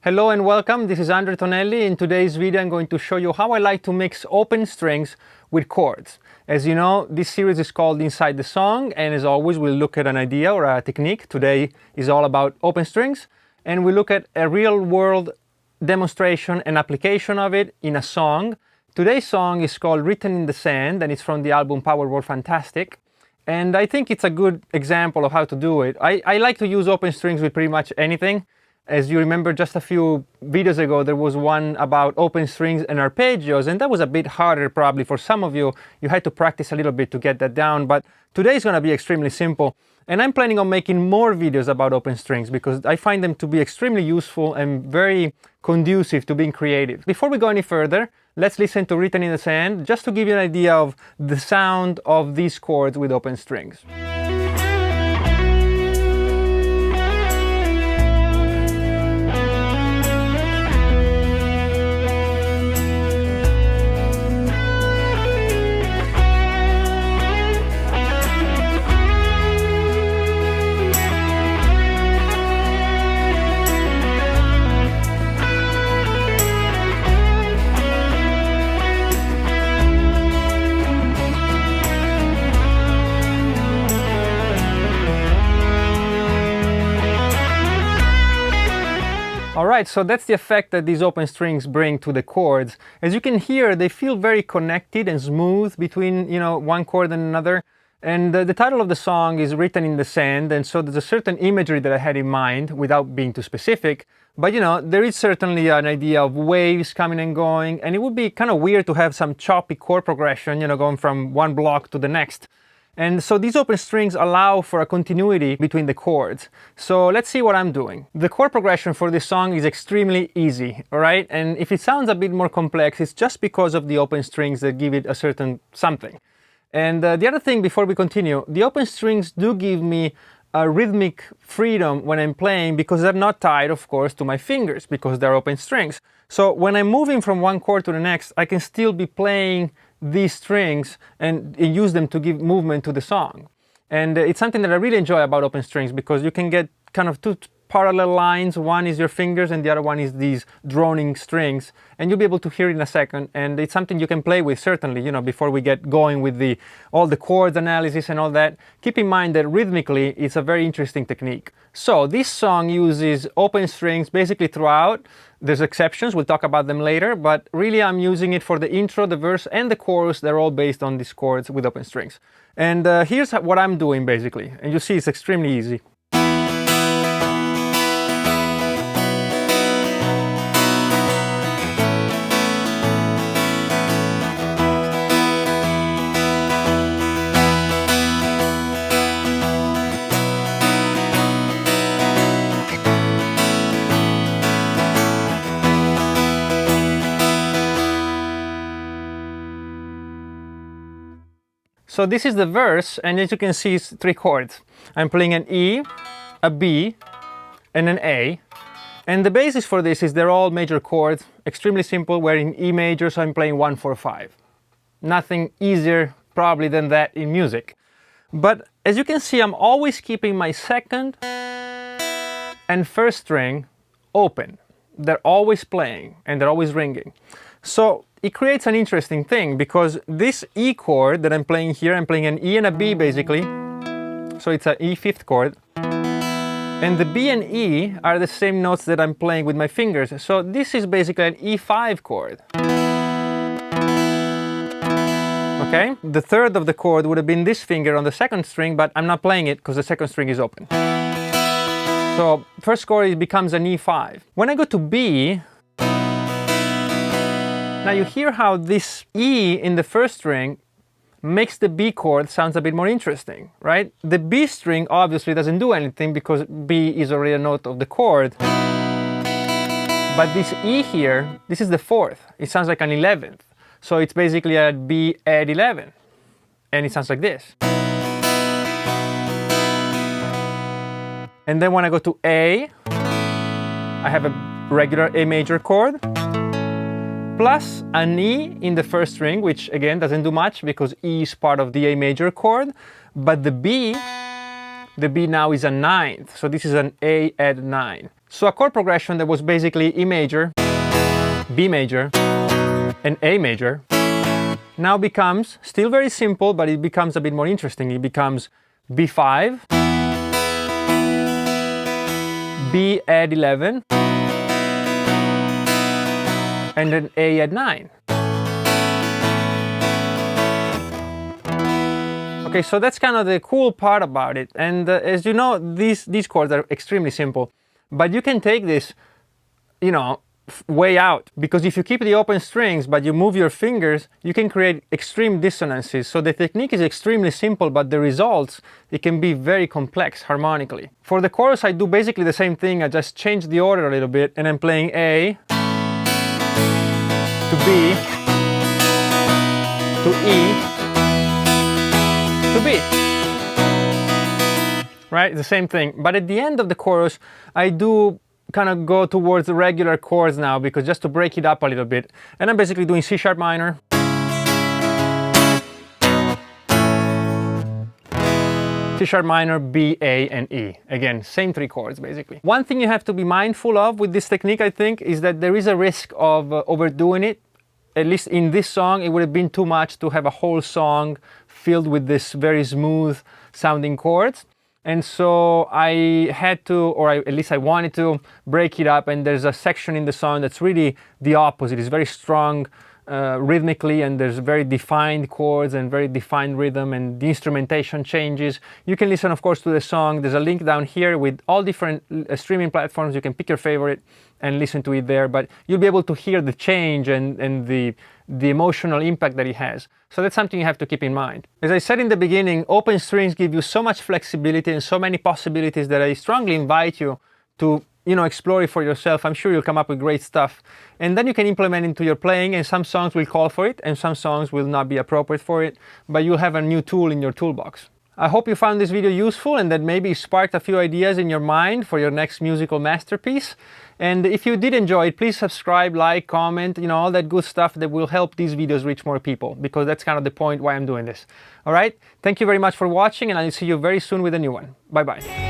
Hello and welcome, this is Tonelli. In today's video I'm going to show you how I like to mix open strings with chords. As you know, this series is called Inside the Song, and as always we'll look at an idea or a technique. Today is all about open strings, and we look at a real-world demonstration and application of it in a song. Today's song is called Written in the Sand, and it's from the album Powerword Fantastic. And I think it's a good example of how to do it. I like to use open strings with pretty much anything. As you remember, just a few videos ago, there was one about open strings and arpeggios, and that was a bit harder probably for some of you. You had to practice a little bit to get that down, but today is going to be extremely simple. And I'm planning on making more videos about open strings because I find them to be extremely useful and very conducive to being creative. Before we go any further, let's listen to Written in the Sand, just to give you an idea of the sound of these chords with open strings. Alright, so that's the effect that these open strings bring to the chords. As you can hear, they feel very connected and smooth between, one chord and another. And the title of the song is Written in the Sand, and so there's a certain imagery that I had in mind without being too specific. But there is certainly an idea of waves coming and going, and it would be kind of weird to have some choppy chord progression, going from one block to the next. And so these open strings allow for a continuity between the chords. So let's see what I'm doing. The chord progression for this song is extremely easy, alright? And if it sounds a bit more complex, it's just because of the open strings that give it a certain something. And the other thing before we continue, the open strings do give me a rhythmic freedom when I'm playing because they're not tied, of course, to my fingers because they're open strings. So when I'm moving from one chord to the next, I can still be playing these strings and use them to give movement to the song. And it's something that I really enjoy about open strings because you can get kind of two parallel lines. One is your fingers and the other one is these droning strings, and you'll be able to hear it in a second. And it's something you can play with, certainly, before we get going with all the chords analysis and all that. Keep in mind that rhythmically it's a very interesting technique. So this song uses open strings basically throughout. There's exceptions, we'll talk about them later, but really I'm using it for the intro, the verse, and the chorus. They're all based on these chords with open strings. And here's what I'm doing basically, and you see it's extremely easy. So this is the verse, and as you can see, it's three chords. I'm playing an E, a B, and an A. And the basis for this is they're all major chords, extremely simple. We're in E major, so I'm playing 1, 4, 5. Nothing easier probably than that in music. But as you can see, I'm always keeping my second and first string open. They're always playing, and they're always ringing. So it creates an interesting thing because this E chord that I'm playing here, I'm playing an E and a B basically. So it's an E fifth chord. And the B and E are the same notes that I'm playing with my fingers. So this is basically an E5 chord. Okay? The third of the chord would have been this finger on the second string, but I'm not playing it because the second string is open. So first chord becomes an E5. When I go to B, now you hear how this E in the first string makes the B chord sounds a bit more interesting, right? The B string obviously doesn't do anything because B is already a note of the chord. But this E here, this is the fourth. It sounds like an 11th. So it's basically a B add 11. And it sounds like this. And then when I go to A, I have a regular A major chord, plus an E in the first string, which again doesn't do much because E is part of the A major chord, but the B now is a ninth, so this is an A add 9. So a chord progression that was basically E major, B major, and A major now becomes still very simple, but it becomes a bit more interesting. It becomes B5, B add 11, and then A add 9. Okay, so that's kind of the cool part about it. And as you know, these chords are extremely simple, but you can take this, you know, way out, because if you keep the open strings but you move your fingers, you can create extreme dissonances. So the technique is extremely simple, but the results, it can be very complex harmonically. For the chorus, I do basically the same thing. I just change the order a little bit, and I'm playing A to B to E to B. Right, the same thing. But at the end of the chorus, I do kind of go towards the regular chords now, because just to break it up a little bit. And I'm basically doing C sharp minor, C sharp minor, B, A, and E. Again, same 3 chords basically. One thing you have to be mindful of with this technique, I think, is that there is a risk of overdoing it. At least in this song, it would have been too much to have a whole song filled with this very smooth sounding chords. And so I had to, or at least I wanted to, break it up, and there's a section in the song that's really the opposite. It's very strong rhythmically, and there's very defined chords and very defined rhythm, and the instrumentation changes. You can listen, of course, to the song. There's a link down here with all different streaming platforms. You can pick your favorite and listen to it there, but you'll be able to hear the change and the emotional impact that it has. So that's something you have to keep in mind. As I said in the beginning, open strings give you so much flexibility and so many possibilities that I strongly invite you to, you know, explore it for yourself. I'm sure you'll come up with great stuff. And then you can implement into your playing, and some songs will call for it and some songs will not be appropriate for it, but you'll have a new tool in your toolbox. I hope you found this video useful and that maybe sparked a few ideas in your mind for your next musical masterpiece. And if you did enjoy it, please subscribe, like, comment, you know, all that good stuff that will help these videos reach more people, because that's kind of the point why I'm doing this. All right? Thank you very much for watching, and I'll see you very soon with a new one. Bye-bye.